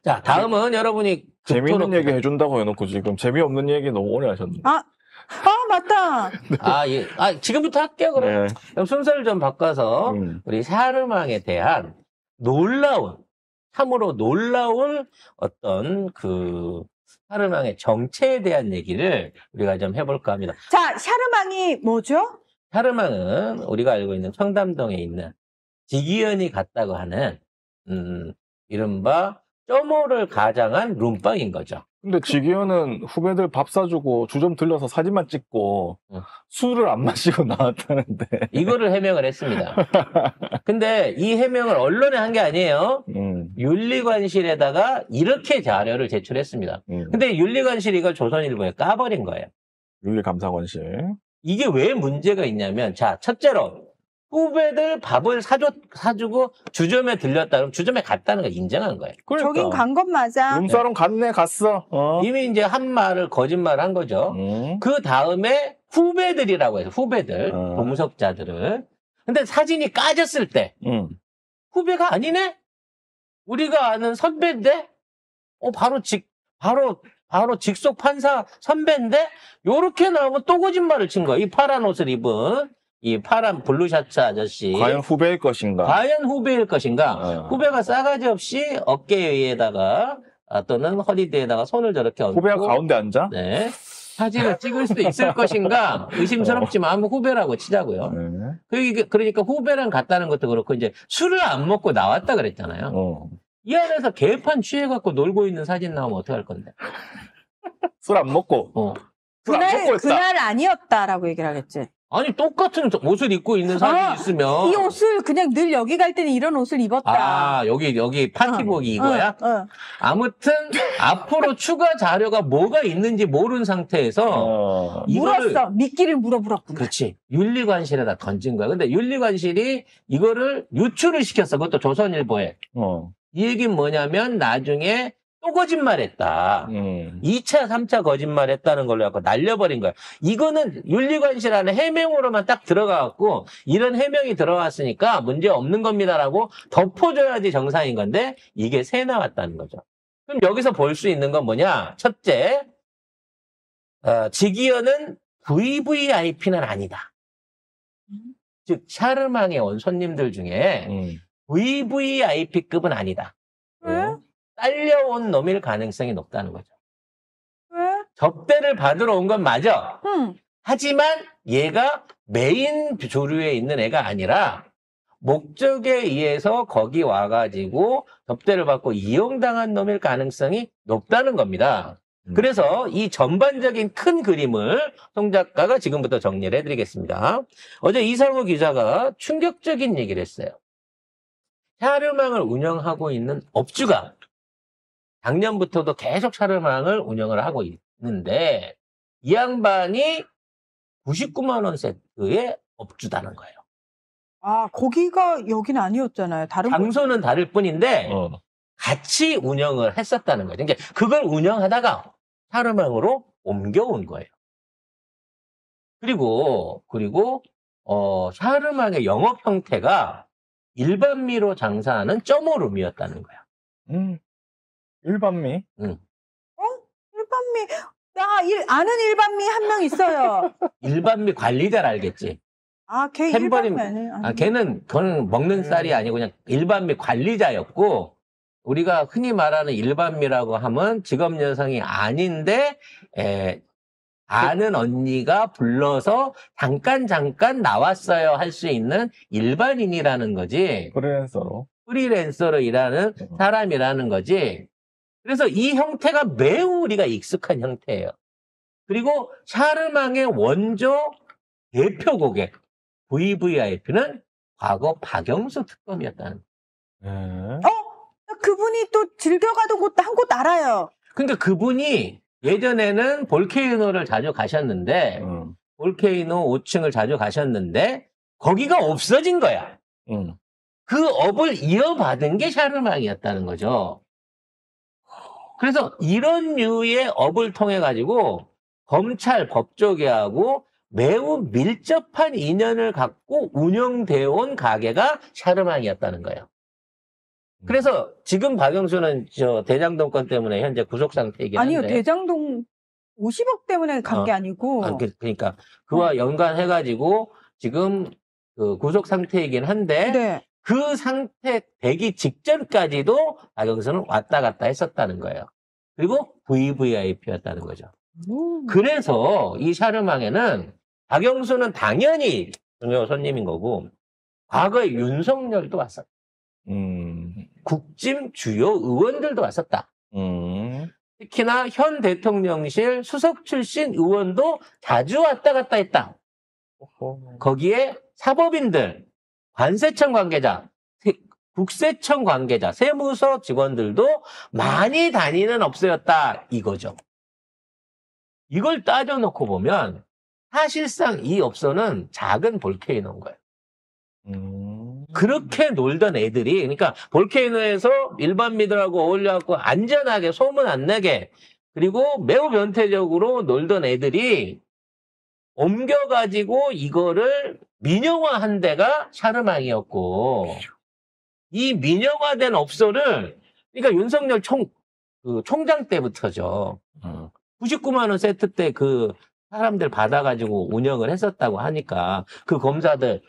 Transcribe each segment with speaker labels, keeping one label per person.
Speaker 1: 자, 다음은 여러분이
Speaker 2: 재미있는 얘기 해준다고 해놓고 지금 재미없는 얘기 너무 오래 하셨네.
Speaker 3: 맞다.
Speaker 1: 예. 지금부터 할게요, 그럼.
Speaker 2: 네.
Speaker 1: 그럼 순서를 좀 바꿔서 우리 샤르망에 대한 참으로 놀라운 어떤 샤르망의 정체에 대한 얘기를 우리가 좀 해볼까 합니다.
Speaker 3: 자, 샤르망이 뭐죠?
Speaker 1: 샤르망은 우리가 알고 있는 청담동에 있는 지기현이 갔다고 하는 이른바 점호를 가장한 룸빵인 거죠.
Speaker 2: 근데 지기현은 후배들 밥 사주고 주점 들려서 사진만 찍고 술을 안 마시고 나왔다는데.
Speaker 1: 이거를 해명을 했습니다. 근데 이 해명을 언론에 한 게 아니에요. 윤리관실에다가 이렇게 자료를 제출했습니다. 근데 윤리관실이 이걸 조선일보에 까버린 거예요.
Speaker 2: 윤리감사관실.
Speaker 1: 이게 왜 문제가 있냐면, 자, 첫째로 후배들 밥을 사주고 주점에 들렸다 그러면 주점에 갔다는 걸 인정한 거예요.
Speaker 2: 그러니까.
Speaker 3: 저긴 간 건 맞아.
Speaker 2: 룸사롱 갔어.
Speaker 1: 이미 이제 한 말을 거짓말을 한 거죠. 그 다음에 후배들이라고 해서 후배들, 동석자들을. 근데 사진이 까졌을 때 후배가 아니네? 우리가 아는 선배인데? 바로 직속 판사 선배인데? 요렇게 나오면 또 거짓말을 친 거야. 이 파란 옷을 입은 이 파란 블루셔츠 아저씨.
Speaker 2: 과연 후배일 것인가?
Speaker 1: 과연 후배일 것인가? 후배가 싸가지 없이 어깨 위에다가 또는 허리 뒤에다가 손을 저렇게 얹고
Speaker 2: 후배가 가운데 앉아?
Speaker 1: 네. 사진을 찍을 수도 있을 것인가? 의심스럽지만 한번 후배라고 치자고요. 그러니까 후배랑 같다는 것도 그렇고 이제 술을 안 먹고 나왔다 그랬잖아요. 이 안에서 개판 취해갖고 놀고 있는 사진 나오면 어떡할 건데?
Speaker 2: 술 안 먹고. 술 안 먹고 했다.
Speaker 3: 그날 아니었다라고 얘기를 하겠지.
Speaker 1: 아니 똑같은 옷을 입고 있는 사진이 있으면
Speaker 3: 이 옷을 그냥 늘 여기 갈 때는 이런 옷을 입었다.
Speaker 1: 여기 파티복이 이거야? 아무튼 앞으로 추가 자료가 뭐가 있는지 모르는 상태에서
Speaker 3: 물었어. 미끼를 물어보았구나.
Speaker 1: 그렇지. 윤리관실에다 던진 거야. 근데 윤리관실이 이거를 유출을 시켰어. 그것도 조선일보에. 이 얘기는 뭐냐면 나중에 또 거짓말했다. 2차, 3차 거짓말했다는 걸로 갖고 날려버린 거야. 이거는 윤리관실 안에 해명으로만 딱 들어가갖고 이런 해명이 들어왔으니까 문제 없는 겁니다라고 덮어줘야지 정상인 건데 이게 새 나왔다는 거죠. 그럼 여기서 볼 수 있는 건 뭐냐? 첫째, 지기현은 VVIP는 아니다. 즉 샤르망에 온 손님들 중에 VVIP급은 아니다. 딸려온 놈일 가능성이 높다는 거죠.
Speaker 3: 왜?
Speaker 1: 접대를 받으러 온 건 맞아. 하지만 얘가 메인 조류에 있는 애가 아니라 목적에 의해서 거기 와가지고 접대를 받고 이용당한 놈일 가능성이 높다는 겁니다. 그래서 이 전반적인 큰 그림을 송 작가가 지금부터 정리를 해드리겠습니다. 어제 이상우 기자가 충격적인 얘기를 했어요. 샤르망을 운영하고 있는 업주가 작년부터도 계속 샤르망을 운영을 하고 있는데 이 양반이 99만 원 세트의 업주다는 거예요.
Speaker 3: 거기가 여긴 아니었잖아요. 다른
Speaker 1: 장소는 다를 뿐인데 같이 운영을 했었다는 거죠. 그러니까 그걸 운영하다가 샤르망으로 옮겨온 거예요. 그리고 샤르망의 영업 형태가 일반미로 장사하는 점오룸이었다는 거야.
Speaker 2: 일반미?
Speaker 3: 일반미. 아는 일반미 한 명 있어요.
Speaker 1: 일반미 관리자를 알겠지?
Speaker 3: 걔 일반미 아니에요?
Speaker 1: 그건 먹는 쌀이 아니고 그냥 일반미 관리자였고, 우리가 흔히 말하는 일반미라고 하면 직업 여성이 아닌데, 아는 언니가 불러서 잠깐 나왔어요 할 수 있는 일반인이라는 거지. 프리랜서로 일하는 사람이라는 거지. 그래서 이 형태가 매우 우리가 익숙한 형태예요. 그리고 샤르망의 원조 대표 고객 VVIP는 과거 박영수 특검이었다는 거예요.
Speaker 3: 그분이 또 즐겨가던 곳도 한 곳 알아요.
Speaker 1: 그러니까 그분이 예전에는 볼케이노를 자주 가셨는데 볼케이노 5층을 자주 가셨는데 거기가 없어진 거야. 그 업을 이어받은 게 샤르망이었다는 거죠. 그래서 이런 류의 업을 통해 가지고 검찰 법조계하고 매우 밀접한 인연을 갖고 운영되어 온 가게가 샤르망이었다는 거예요. 그래서 지금 박영수는 저 대장동 건 때문에 현재 구속 상태이긴 한데.
Speaker 3: 아니요, 대장동 50억 때문에 간 게 아니고.
Speaker 1: 그러니까 그와 연관해가지고 지금 그 구속 상태이긴 한데
Speaker 3: 네.
Speaker 1: 그 상태 되기 직전까지도 박영수는 왔다 갔다 했었다는 거예요. 그리고 VVIP였다는 거죠. 그래서 이 샤르망에는 박영수는 당연히 중요 손님인 거고 과거에 윤석열도 왔었다. 국짐 주요 의원들도 왔었다. 특히나 현 대통령실 수석 출신 의원도 자주 왔다 갔다 했다. 거기에 사법인들, 관세청 관계자, 국세청 관계자, 세무서 직원들도 많이 다니는 업소였다 이거죠. 이걸 따져놓고 보면 사실상 이 업소는 작은 볼케이노인 거예요. 그렇게 놀던 애들이, 그러니까 볼케이노에서 일반민들하고 어울려갖고 안전하게 소문 안 내게, 그리고 매우 변태적으로 놀던 애들이 옮겨가지고 이거를 민영화한 데가 샤르망이었고, 이 민영화된 업소를, 그러니까 윤석열 총장 때부터죠. 99만 원 세트 때 그 사람들 받아가지고 운영을 했었다고 하니까 그 검사들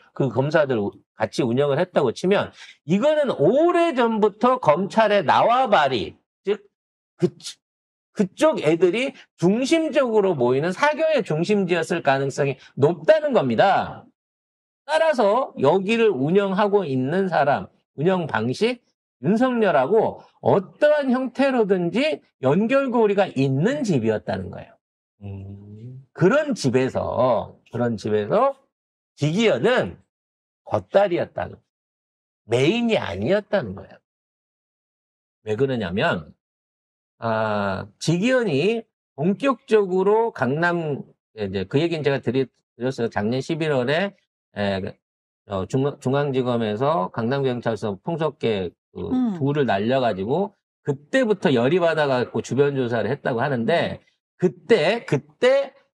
Speaker 1: 같이 운영을 했다고 치면 이거는 오래전부터 검찰의 나와바리, 즉 그쪽 애들이 중심적으로 모이는 사교의 중심지였을 가능성이 높다는 겁니다. 따라서 여기를 운영하고 있는 사람, 운영 방식, 윤석열하고 어떠한 형태로든지 연결고리가 있는 집이었다는 거예요. 그런 집에서 지기현은 겉다리였다는 거예요. 메인이 아니었다는 거예요. 왜 그러냐면 지기현이 본격적으로 강남, 이제 그 얘기는 제가 드렸어요. 작년 11월에 중앙지검에서 강남경찰서 풍속계 둘을 날려가지고 그때부터 열이 받아갖고 주변 조사를 했다고 하는데 그때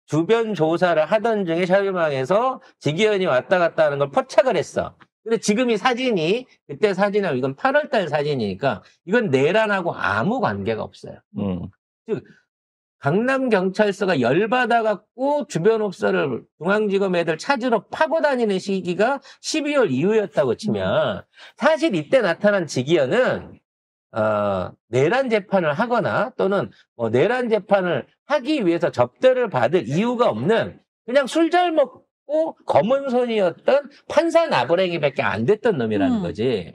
Speaker 1: 주변 조사를 하던 중에 샤르망에서 지기현이 왔다 갔다 하는 걸 포착을 했어. 근데 지금 이 사진이 그때 사진하고 이건 8월달 사진이니까 이건 내란하고 아무 관계가 없어요. 즉 강남경찰서가 열받아갖고 주변 업소를 중앙지검 애들 찾으러 파고 다니는 시기가 12월 이후였다고 치면 사실 이때 나타난 지기현은 내란 재판을 하거나 또는 뭐 내란 재판을 하기 위해서 접대를 받을 이유가 없는 그냥 술 잘 먹고 검은 손이었던 판사 나부랭이밖에 안 됐던 놈이라는 거지.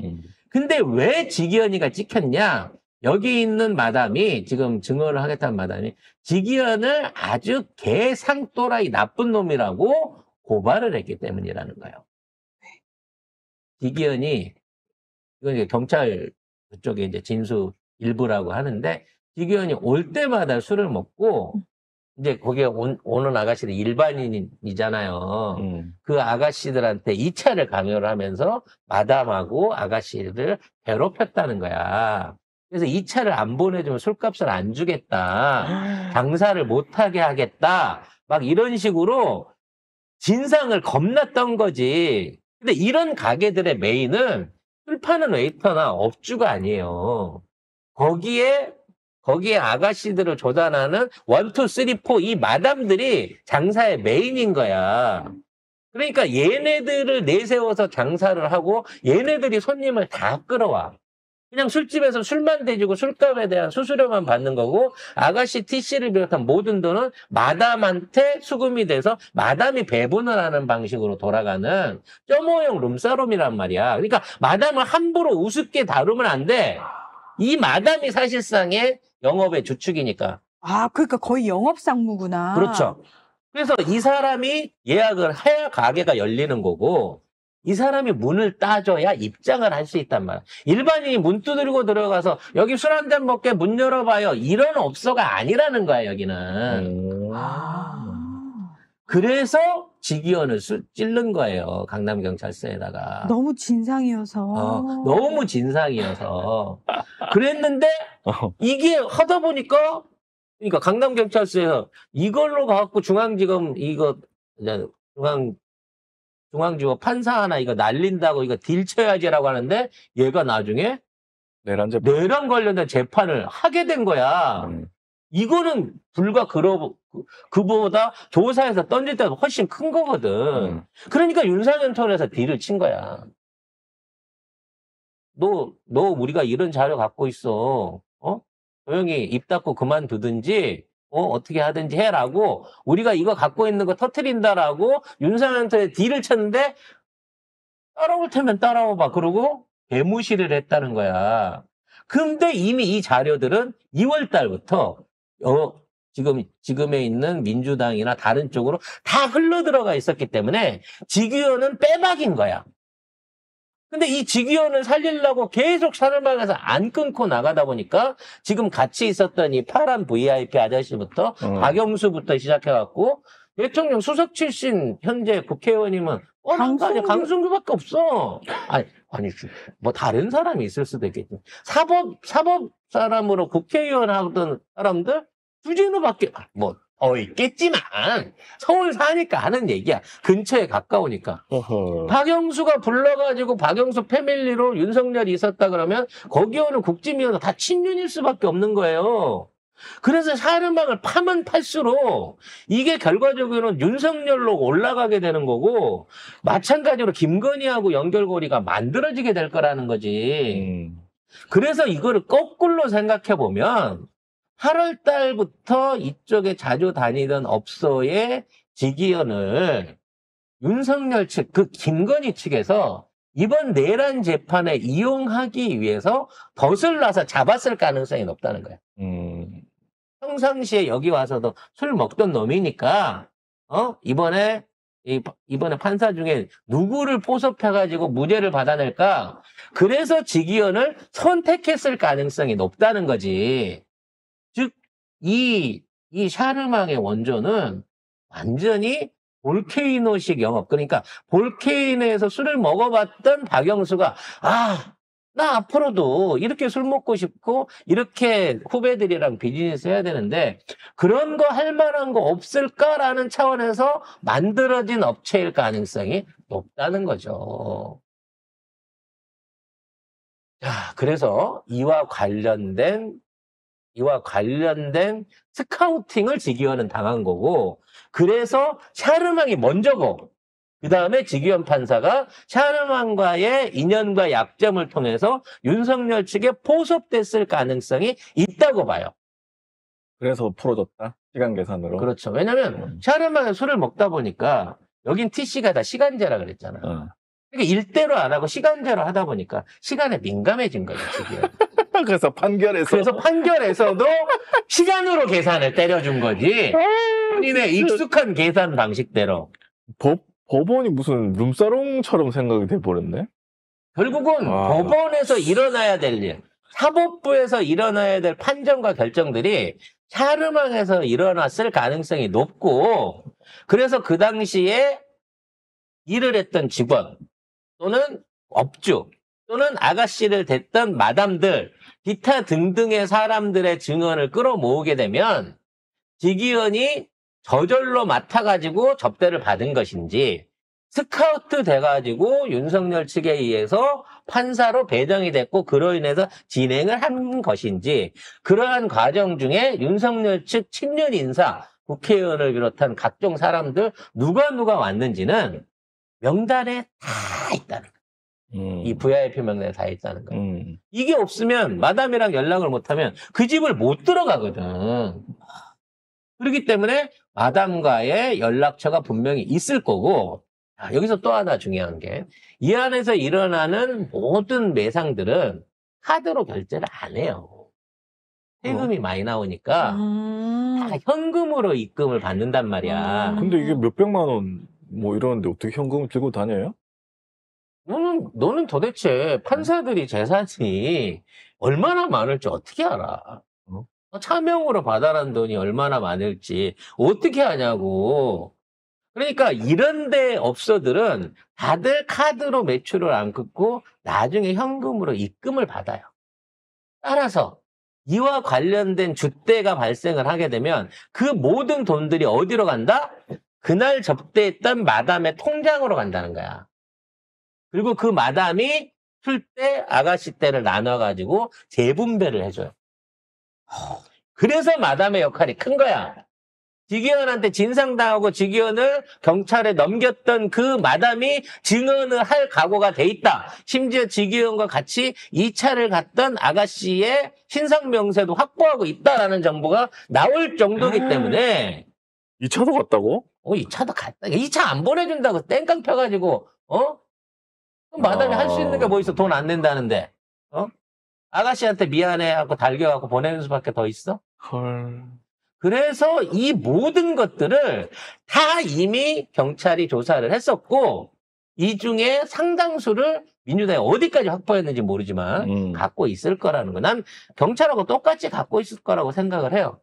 Speaker 1: 근데 왜 지기현이가 찍혔냐? 여기 있는 마담이 지금 증언을 하겠다는 마담이 지기현을 아주 개상또라이 나쁜 놈이라고 고발을 했기 때문이라는 거예요. 지기현이 이건 이제 경찰 그쪽에 이제 진수 일부라고 하는데 지기현이 올 때마다 술을 먹고 이제 거기에 오는 아가씨들 일반인이잖아요. 그 아가씨들한테 2차를 강요를 하면서 마담하고 아가씨를 괴롭혔다는 거야. 그래서 2차를 안 보내주면 술값을 안 주겠다. 장사를 못하게 하겠다. 막 이런 식으로 진상을 겁났던 거지. 근데 이런 가게들의 메인은 술 파는 웨이터나 업주가 아니에요. 거기에 아가씨들을 조단하는 1, 2, 3, 4 이 마담들이 장사의 메인인 거야. 그러니까 얘네들을 내세워서 장사를 하고 얘네들이 손님을 다 끌어와. 그냥 술집에서 술만 대주고 술값에 대한 수수료만 받는 거고 아가씨 TC를 비롯한 모든 돈은 마담한테 수금이 돼서 마담이 배분을 하는 방식으로 돌아가는 점호형 룸사롱이란 말이야. 그러니까 마담을 함부로 우습게 다루면 안 돼. 이 마담이 사실상의 영업의 주축이니까.
Speaker 3: 그러니까 거의 영업상무구나.
Speaker 1: 그렇죠. 그래서 이 사람이 예약을 해야 가게가 열리는 거고 이 사람이 문을 따줘야 입장을 할 수 있단 말이야. 일반인이 문 두드리고 들어가서 여기 술 한잔 먹게 문 열어봐요. 이런 업소가 아니라는 거야, 여기는. 그래서 지기현을 찔른 거예요. 강남경찰서에다가.
Speaker 3: 너무 진상이어서.
Speaker 1: 너무 진상이어서. 그랬는데 이게 하다 보니까 그러니까 강남경찰서에서 이걸로 가갖고 중앙지검 중앙지검 판사 하나 이거 날린다고 이거 딜 쳐야지라고 하는데 얘가 나중에
Speaker 2: 내란 재판.
Speaker 1: 내란 관련된 재판을 하게 된 거야. 이거는 불과 그보다 조사에서 던질 때도 훨씬 큰 거거든. 그러니까 윤상현 턴에서 딜을 친 거야. 너 우리가 이런 자료 갖고 있어. 조용히 입 닫고 그만두든지, 어떻게 하든지 해라고, 우리가 이거 갖고 있는 거 터트린다라고 윤상현 턴에 딜을 쳤는데, 따라올 테면 따라와봐. 그러고 개무시를 했다는 거야. 근데 이미 이 자료들은 2월 달부터, 지금에 있는 민주당이나 다른 쪽으로 다 흘러들어가 있었기 때문에 직위원은 빼박인 거야. 근데 이 직위원을 살리려고 계속 샤를방에서 안 끊고 나가다 보니까 지금 같이 있었던 이 파란 VIP 아저씨부터 박영수부터 시작해갖고 대통령 수석 출신 현재 국회의원이면 강승규밖에 없어. 아니 뭐 다른 사람이 있을 수도 있겠지. 사법 사람으로 국회의원 하던 사람들 주진우밖에 뭐 더 있겠지만 서울 사니까 하는 얘기야. 근처에 가까우니까. 박영수가 불러가지고 박영수 패밀리로 윤석열이 있었다 그러면 거기 오는 국짐위원은 다 친윤일 수밖에 없는 거예요. 그래서 샤르망을 파면 팔수록 이게 결과적으로는 윤석열로 올라가게 되는 거고 마찬가지로 김건희하고 연결고리가 만들어지게 될 거라는 거지. 그래서 이거를 거꾸로 생각해 보면 8월 달부터 이쪽에 자주 다니던 업소의 직위원을 윤석열 측, 그 김건희 측에서 이번 내란 재판에 이용하기 위해서 덫을 놔서 잡았을 가능성이 높다는 거야. 평상시에 여기 와서도 술 먹던 놈이니까, 이번에 판사 중에 누구를 포섭해가지고 무죄를 받아낼까? 그래서 직위원을 선택했을 가능성이 높다는 거지. 즉, 이 샤르망의 원조는 완전히 볼케이노식 영업. 그러니까 볼케이노에서 술을 먹어봤던 박영수가 나 앞으로도 이렇게 술 먹고 싶고 이렇게 후배들이랑 비즈니스 해야 되는데 그런 거 할 만한 거 없을까라는 차원에서 만들어진 업체일 가능성이 높다는 거죠. 자, 그래서 이와 관련된 스카우팅을 직위원은 당한 거고, 그래서 샤르망이 먼저고, 그 다음에 직위원 판사가 샤르망과의 인연과 약점을 통해서 윤석열 측에 포섭됐을 가능성이 있다고 봐요.
Speaker 2: 그래서 풀어줬다? 시간 계산으로?
Speaker 1: 그렇죠. 왜냐면 샤르망에 술을 먹다 보니까 여긴 TC가 다 시간제라 그랬잖아. 그러니까 일대로 안 하고 시간제로 하다 보니까 시간에 민감해진 거죠, 직위원.
Speaker 2: 그래서
Speaker 1: 판결에서도 시간으로 계산을 때려준 거지. 본인의 익숙한 계산 방식대로.
Speaker 2: 법원이 무슨 룸사롱처럼 생각이 돼버렸네?
Speaker 1: 결국은 법원에서 일어나야 될 일, 사법부에서 일어나야 될 판정과 결정들이 샤르망에서 일어났을 가능성이 높고, 그래서 그 당시에 일을 했던 직원 또는 업주 또는 아가씨를 댔던 마담들, 기타 등등의 사람들의 증언을 끌어모으게 되면 직위원이 저절로 맡아가지고 접대를 받은 것인지 스카우트 돼가지고 윤석열 측에 의해서 판사로 배정이 됐고 그로 인해서 진행을 한 것인지 그러한 과정 중에 윤석열 측 친윤 인사, 국회의원을 비롯한 각종 사람들 누가 왔는지는 명단에 다 있다는 거예요. 이 VIP 명단에 다 있다는 거예요. 이게 없으면 마담이랑 연락을 못하면 그 집을 못 들어가거든. 그렇기 때문에 마담과의 연락처가 분명히 있을 거고, 여기서 또 하나 중요한 게 이 안에서 일어나는 모든 매상들은 카드로 결제를 안 해요. 세금이 많이 나오니까 다 현금으로 입금을 받는단 말이야.
Speaker 2: 근데 이게 몇백만 원 뭐 이러는데 어떻게 현금을 들고 다녀요?
Speaker 1: 너는 도대체 판사들이 재산이 얼마나 많을지 어떻게 알아? 차명으로 받아란 돈이 얼마나 많을지 어떻게 아냐고. 그러니까 이런데 업소들은 다들 카드로 매출을 안 끊고 나중에 현금으로 입금을 받아요. 따라서 이와 관련된 줏대가 발생을 하게 되면 그 모든 돈들이 어디로 간다? 그날 접대했던 마담의 통장으로 간다는 거야. 그리고 그 마담이 술 때, 아가씨 때를 나눠가지고 재분배를 해줘요. 그래서 마담의 역할이 큰 거야. 지기현한테 진상당하고 지기현을 경찰에 넘겼던 그 마담이 증언을 할 각오가 돼 있다. 심지어 지기현과 같이 2차를 갔던 아가씨의 신상명세도 확보하고 있다라는 정보가 나올 정도이기 때문에
Speaker 2: 2차도 갔다고?
Speaker 1: 2차도 갔다. 2차 안 보내준다고 땡깡 펴가지고 그럼 마담이 할 수 있는 게 뭐 있어? 돈 안 낸다는데. 아가씨한테 미안해 하고 달겨갖고 보내는 수밖에 더 있어?
Speaker 2: 헐.
Speaker 1: 그래서 이 모든 것들을 다 이미 경찰이 조사를 했었고 이 중에 상당수를 민주당이 어디까지 확보했는지 모르지만 갖고 있을 거라는 거. 난 경찰하고 똑같이 갖고 있을 거라고 생각을 해요.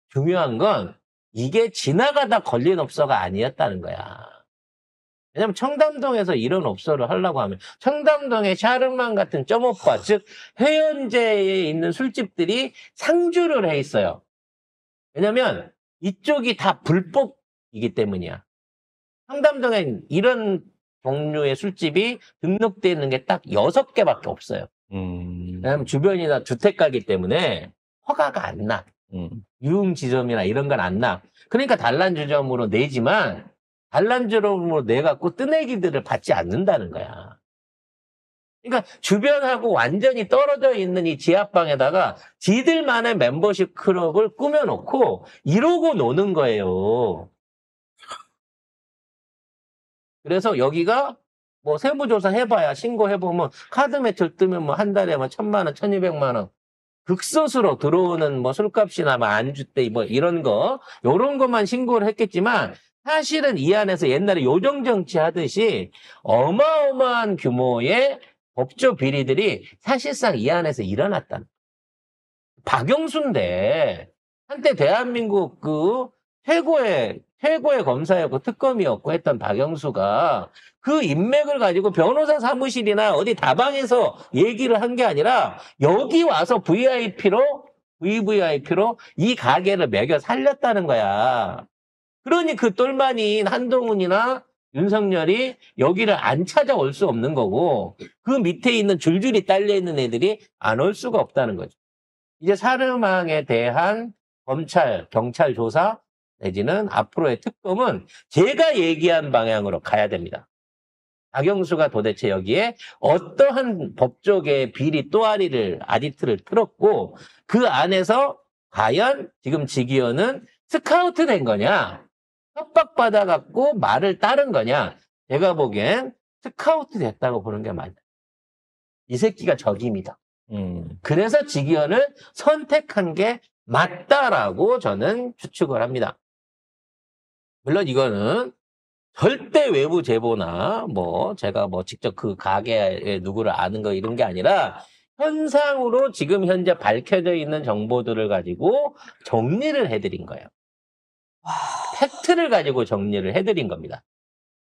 Speaker 1: 중요한 건 이게 지나가다 걸린 업소가 아니었다는 거야. 왜냐면 청담동에서 이런 업소를 하려고 하면 청담동의 샤르만 같은 점오빠, 즉 해연제에 있는 술집들이 상주를 해 있어요. 왜냐면 이쪽이 다 불법이기 때문이야. 청담동엔 이런 종류의 술집이 등록되어 있는 게 딱 6개밖에 없어요. 왜냐면 주변이 다 주택가이기 때문에 허가가 안 나. 유흥지점이나 이런 건 안 나. 그러니까 단란주점으로 내지만 단란주점으로 내갖고 뜨내기들을 받지 않는다는 거야. 그러니까 주변하고 완전히 떨어져 있는 이 지하방에다가 지들만의 멤버십 클럽을 꾸며놓고 이러고 노는 거예요. 그래서 여기가 뭐 세무조사 해봐야 신고해보면 카드 매출 뜨면 뭐 한 달에 뭐 1,000만 원, 1,200만 원 극소수로 들어오는 뭐 술값이나 뭐 안주 때 뭐 이런 거 요런 것만 신고를 했겠지만 사실은 이 안에서 옛날에 요정정치 하듯이 어마어마한 규모의 법조 비리들이 사실상 이 안에서 일어났다. 박영수인데 한때 대한민국 그 최고의 검사였고 특검이었고 했던 박영수가 그 인맥을 가지고 변호사 사무실이나 어디 다방에서 얘기를 한 게 아니라 여기 와서 VVIP로 이 가게를 매겨 살렸다는 거야. 그러니 그 똘마니인 한동훈이나 윤석열이 여기를 안 찾아올 수 없는 거고 그 밑에 있는 줄줄이 딸려있는 애들이 안 올 수가 없다는 거죠. 이제 사르망에 대한 검찰, 경찰 조사 내지는 앞으로의 특검은 제가 얘기한 방향으로 가야 됩니다. 박영수가 도대체 여기에 어떠한 법조계의 비리 또아리를 아디트를 틀었고 그 안에서 과연 지금 지기현은 스카우트 된 거냐? 협박받아갖고 말을 따른 거냐? 제가 보기엔 스카우트 됐다고 보는 게 맞아요. 이 새끼가 적입니다. 그래서 지기현을 선택한 게 맞다라고 저는 추측을 합니다. 물론 이거는 절대 외부 제보나 뭐 제가 뭐 직접 그 가게에 누구를 아는 거 이런 게 아니라 현상으로 지금 현재 밝혀져 있는 정보들을 가지고 정리를 해드린 거예요. 팩트를 가지고 정리를 해드린 겁니다.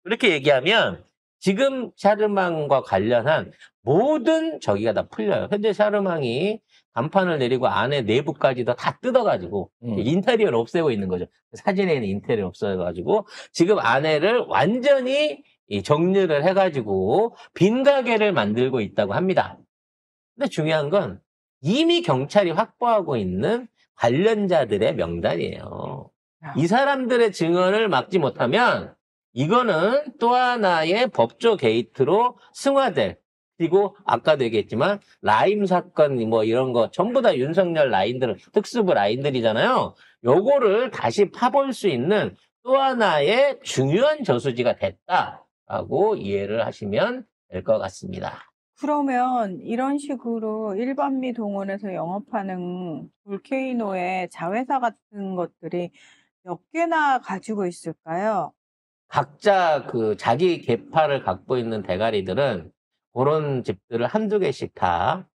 Speaker 1: 그렇게 얘기하면 지금 샤르망과 관련한 모든 저기가 다 풀려요. 현재 샤르망이 간판을 내리고 안에 내부까지도 다 뜯어가지고 인테리어를 없애고 있는 거죠. 사진에 있는 인테리어 없애가지고 지금 안에를 완전히 정리를 해가지고 빈 가게를 만들고 있다고 합니다. 근데 중요한 건 이미 경찰이 확보하고 있는 관련자들의 명단이에요. 이 사람들의 증언을 막지 못하면 이거는 또 하나의 법조 게이트로 승화될, 그리고 아까도 얘기했지만 라임 사건 뭐 이런 거 전부 다 윤석열 라인들, 특수부 라인들이잖아요. 요거를 다시 파볼 수 있는 또 하나의 중요한 저수지가 됐다라고 이해를 하시면 될 것 같습니다.
Speaker 3: 그러면 이런 식으로 일반미 동원해서 영업하는 볼케이노의 자회사 같은 것들이 몇 개나 가지고 있을까요?
Speaker 1: 각자 그 자기 계파를 갖고 있는 대가리들은 그런 집들을 한두 개씩 다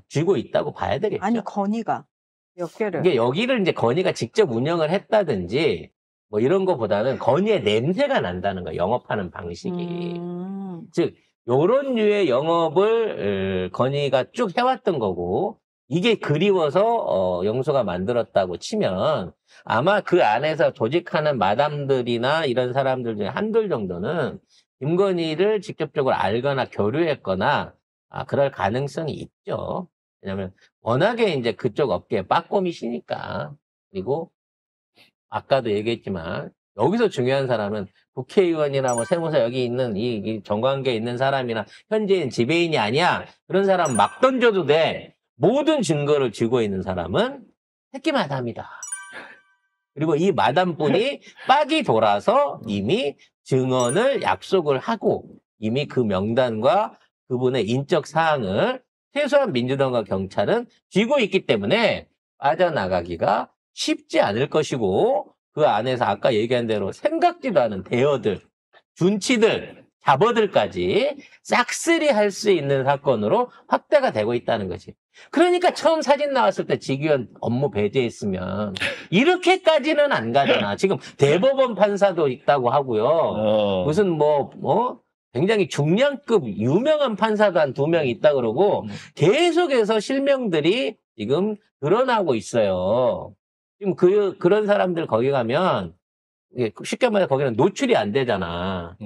Speaker 1: 쥐고 있다고 봐야 되겠죠.
Speaker 3: 아니, 건의가 몇 개를.
Speaker 1: 이게 여기를 이제 건의가 직접 운영을 했다든지 뭐 이런 거보다는 건의의 냄새가 난다는 거예요. 영업하는 방식이. 즉 요런 류의 영업을 건의가 쭉 해왔던 거고 이게 그리워서 영수가 만들었다고 치면 아마 그 안에서 조직하는 마담들이나 이런 사람들 중에 한둘 정도는 김건희를 직접적으로 알거나 교류했거나 그럴 가능성이 있죠. 왜냐면 워낙에 이제 그쪽 업계에 빠꼼이시니까. 그리고 아까도 얘기했지만 여기서 중요한 사람은 국회의원이나 뭐 세무사 여기 있는 이 정관계에 있는 사람이나 현재인 지배인이 아니야. 그런 사람 막 던져도 돼. 모든 증거를 쥐고 있는 사람은 새끼 마담이다. 그리고 이 마담분이 빡이 돌아서 이미 증언을 약속을 하고 이미 그 명단과 그분의 인적 사항을 최소한 민주당과 경찰은 쥐고 있기 때문에 빠져나가기가 쉽지 않을 것이고 그 안에서 아까 얘기한 대로 생각지도 않은 대어들, 준치들, 잡어들까지 싹쓸이 할 수 있는 사건으로 확대가 되고 있다는 거지. 그러니까 처음 사진 나왔을 때 직위원 업무 배제했으면 이렇게까지는 안 가잖아. 지금 대법원 판사도 있다고 하고요. 무슨 굉장히 중량급 유명한 판사도 한 2명 있다 그러고 계속해서 실명들이 지금 드러나고 있어요. 지금 그런 사람들 거기 가면 쉽게 말해 거기는 노출이 안 되잖아.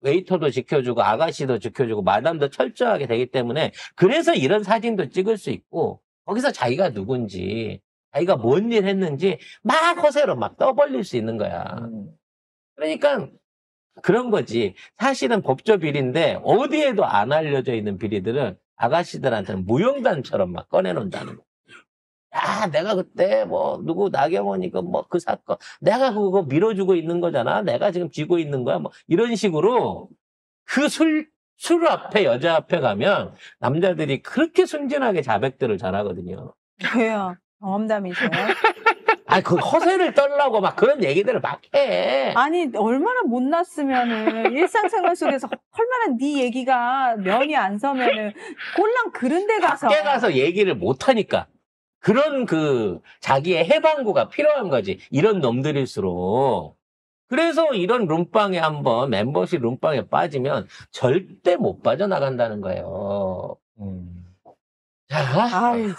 Speaker 1: 웨이터도 지켜주고 아가씨도 지켜주고 마담도 철저하게 되기 때문에 그래서 이런 사진도 찍을 수 있고 거기서 자기가 누군지 자기가 뭔 일 했는지 막 허세로 막 떠벌릴 수 있는 거야. 그러니까 그런 거지. 사실은 법조 비리인데 어디에도 안 알려져 있는 비리들을 아가씨들한테는 무용담처럼 막 꺼내놓는다는 거야. 야, 내가 그때 누구 나경원이가 그 사건 내가 그거 밀어주고 있는 거잖아. 내가 지금 쥐고 있는 거야. 이런 식으로 그 술 앞에 여자 앞에 가면 남자들이 그렇게 순진하게 자백들을 잘하거든요.
Speaker 3: 왜요? 경험담이세요?
Speaker 1: 그 허세를 떨라고 막 그런 얘기들을 막 해.
Speaker 3: 아니, 얼마나 못났으면은, 일상생활 속에서 얼마나 네 얘기가 면이 안 서면은, 꼴랑 그런 데 가서.
Speaker 1: 밖에 가서 얘기를 못 하니까. 그런 자기의 해방구가 필요한 거지. 이런 놈들일수록. 그래서 이런 룸빵에 한번 멤버십 룸빵에 빠지면 절대 못 빠져나간다는 거예요. 자.
Speaker 3: 아이고.